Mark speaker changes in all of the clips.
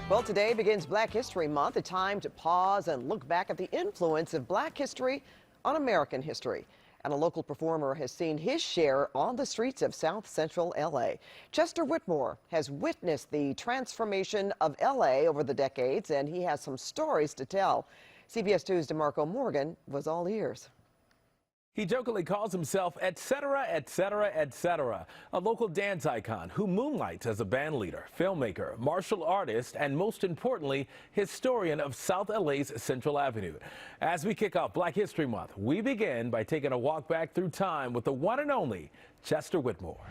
Speaker 1: Well, today begins Black History Month, a time to pause and look back at the influence of Black history on American history. And a local performer has seen his share on the streets of South Central L.A. Chester Whitmore has witnessed the transformation of L.A. over the decades, and he has some stories to tell. CBS 2's DeMarco Morgan was all ears.
Speaker 2: He jokingly calls himself etc., etc., etc., a local dance icon who moonlights as a band leader, filmmaker, martial artist, and most importantly, historian of South LA's Central Avenue. As we kick off Black History Month, we begin by taking a walk back through time with the one and only Chester Whitmore.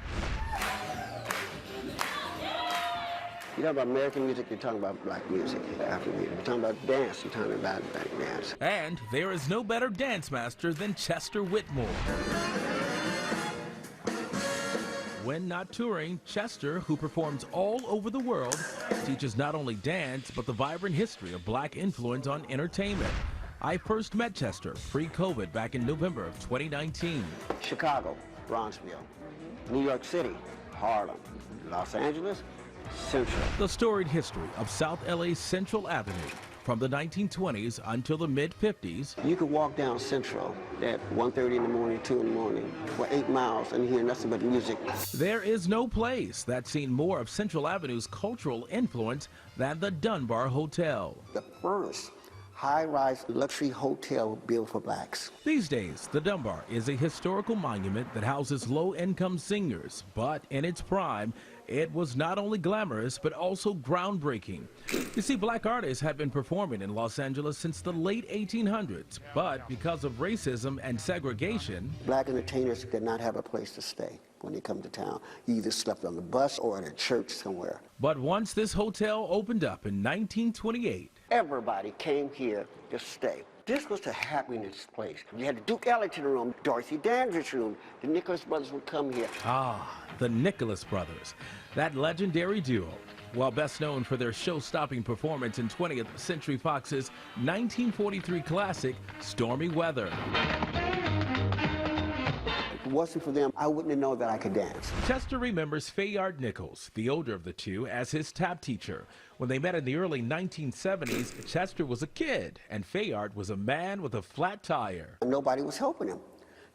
Speaker 3: You talk about American music, you're talking about black music. After you're talking about dance, you're talking about black dance.
Speaker 2: And there is no better dance master than Chester Whitmore. When not touring, Chester, who performs all over the world, teaches not only dance, but the vibrant history of black influence on entertainment. I first met Chester pre-COVID back in November of 2019.
Speaker 3: Chicago, Bronxville, New York City, Harlem, Los Angeles, Central.
Speaker 2: The storied history of South LA's Central Avenue from the 1920s until the mid-50s.
Speaker 3: You could walk down Central at 1:30 in the morning, 2 in the morning, for 8 miles and hear nothing but music.
Speaker 2: There is no place that's seen more of Central Avenue's cultural influence than the Dunbar Hotel.
Speaker 3: The first high-rise luxury hotel built for blacks.
Speaker 2: These days, the Dunbar is a historical monument that houses low-income singers, but in its prime, it was not only glamorous, but also groundbreaking. You see, black artists had been performing in Los Angeles since the late 1800s, but because of racism and segregation,
Speaker 3: black entertainers did not have a place to stay when they come to town. You either slept on the bus or at a church somewhere.
Speaker 2: But once this hotel opened up in 1928,
Speaker 3: everybody came here to stay. This was the happiness place. You had the Duke Ellington room, Dorothy Dandridge room. The Nicholas brothers would come here.
Speaker 2: Ah, the Nicholas brothers, that legendary duo. While best known for their show-stopping performance in 20th Century Fox's 1943 classic, Stormy Weather.
Speaker 3: If it wasn't for them, I wouldn't have known that I could dance.
Speaker 2: Chester remembers Fayard Nichols, the older of the two, as his tap teacher. When they met in the early 1970s, Chester was a kid, and Fayard was a man with a flat tire.
Speaker 3: Nobody was helping him.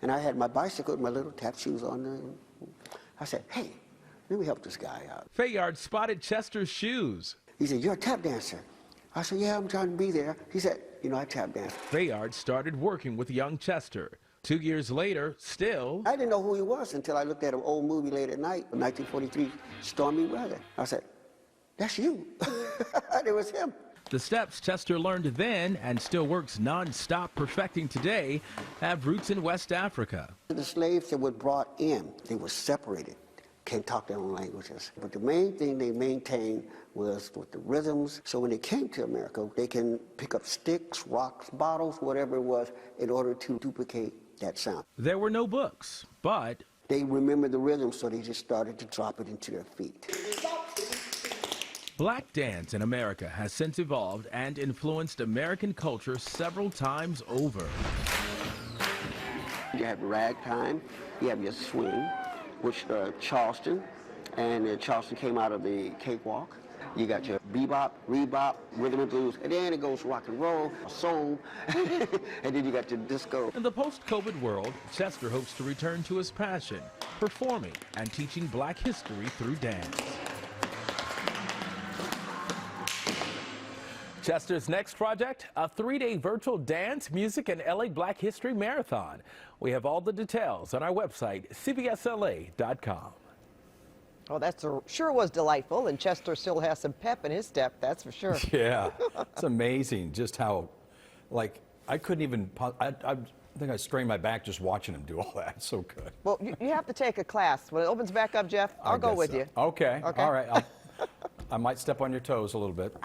Speaker 3: And I had my bicycle with my little tap shoes on. I said, hey, let me help this guy out.
Speaker 2: Fayard spotted Chester's shoes.
Speaker 3: He said, you're a tap dancer. I said, yeah, I'm trying to be there. He said, you know, I tap dance.
Speaker 2: Fayard started working with young Chester. 2 years later, still,
Speaker 3: I didn't know who he was until I looked at an old movie late at night, 1943, Stormy Weather. I said, that's you. It was him.
Speaker 2: The steps Chester learned then and still works non-stop perfecting today have roots in West Africa.
Speaker 3: The slaves that were brought in, they were separated. Can't talk their own languages. But the main thing they maintained was with the rhythms. So when they came to America, they can pick up sticks, rocks, bottles, whatever it was, in order to duplicate that sound.
Speaker 2: There were no books, but
Speaker 3: they remembered the rhythm, so they just started to drop it into their feet.
Speaker 2: Black dance in America has since evolved and influenced American culture several times over.
Speaker 3: You have ragtime, you have your swing, which Charleston, and Charleston came out of the cakewalk. You got your bebop, rebop, rhythm and blues, and then it goes rock and roll, soul, and then you got your disco.
Speaker 2: In the post-COVID world, Chester hopes to return to his passion, performing and teaching black history through dance. Chester's next project, a 3-day virtual dance, music, and LA Black History Marathon. We have all the details on our website, cbsla.com.
Speaker 1: Well, that sure was delightful, and Chester still has some pep in his step, that's for sure.
Speaker 4: Yeah, it's amazing just how, like, I couldn't even, I think I strained my back just watching him do all that. It's so good.
Speaker 1: Well, you have to take a class. When it opens back up, Jeff, I'll go with you.
Speaker 4: Okay,
Speaker 1: Okay.
Speaker 4: all right. I might step on your toes a little bit.